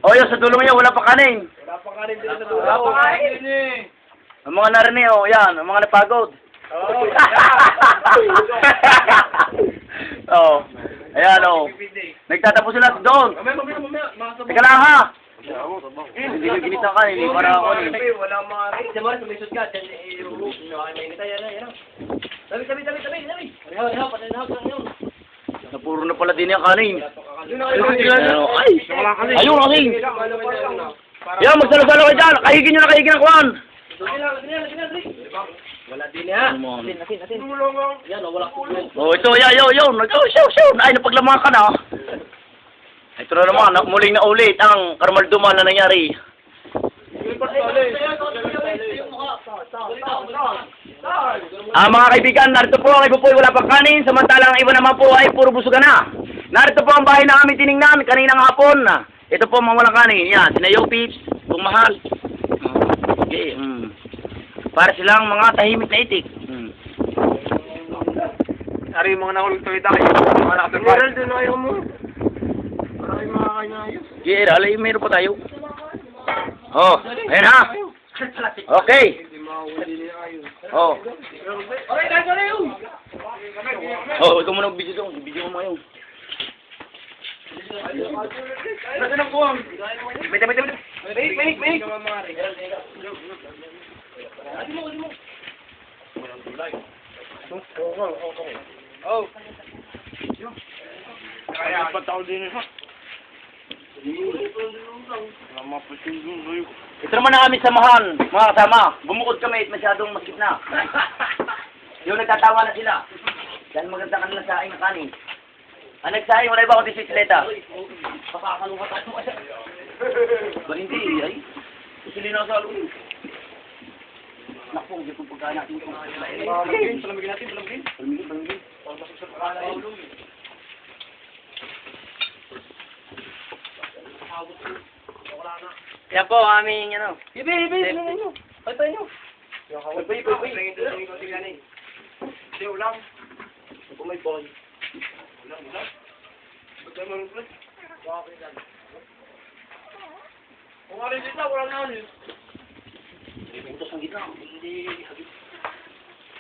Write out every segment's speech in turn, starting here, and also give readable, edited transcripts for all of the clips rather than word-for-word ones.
O yun, sa dulo niya, wala pa kanin. Wala pa kanin din sa dulo. Wala pa kanin eh. Ang mga narinig, o yan, ang mga napagod. Oo. Oo. Ayan, o. Nagtatapos sila doon. Teka lang, ha? Hindi ko ginita ka, hindi para ako. Wala mga kanin. Diyan mo rin, sumisod ka. Diyan, mainit yan, yan. Tabi. Napuro na pala din yung kanin. Ay! Ayun, kanin. Yan, magsalo-salo kayo dyan. Kahigin nyo na kahigin ang kwan. Wala din yan. Asin. Yan, wala kulong. Oh, ito, yun. Show. Ay, napaglamangan ka na. Ito na naman, muling na ulit ang Kamarduman na nangyari. Mga kaibigan, narito po ang iba po ay wala pang kanin, samantalang ang iba naman po ay puro busugan na. Narito po ang bahay na kami tiningnan kaninang hapon. Ito po mga walang kanin. Yan, sinayaw pips, kung mahal. Okay, para silang mga tahimik na itik. Ari yung mga nakulong tuwid ako. Mga nakatulog. Meron din ayaw mo. Para yung mga kanyayos. Okay, alay, meron pa tayo. Oh, ayan ha. Okay. Oh. Oh, ikaw muna mag-video doon. Video mo ngayon. Nasa nang buwang. May. Oh. Kaya pataw din ha. Ito naman ang aming samahan, mga kasama. Bumukod kami at masyadong masikip na. Yung nagtatawa na sila. Dahil maganda kanila sa aking kanin. Ang nagsaing, wala iba kundi si Sileta. Pakakalunga tayo mo. Ba hindi, ay? Susili na sa alun. Nakpong, di kong pagkain natin ito. Palamigin natin. Palamigin. Yan po ang aming ano. Ibe. Patay nyo. Ibe. Hindi, ulam. Kung may boy. Ulam. Pagka mo rin. Kung arin dito, wala na ulit. Utos ang gitna. Hindi.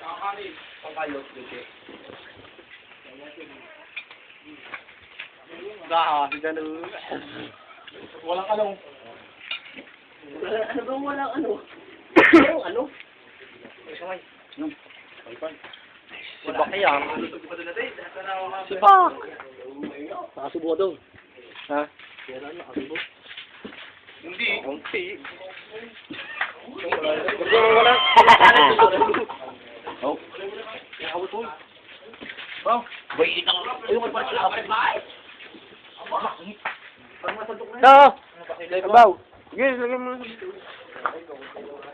Nakakanin. Pangkayot. Si ganun. Walang anong. Ano ba walang ano? Ano? Si Bakayang. Si Pak! Nakasubo daw. Ha? Hindi. Wala. Oh. Oh. Bay, ito. Ayun, may parang sila. Ito. Sabaw. Sige, lagyan mo.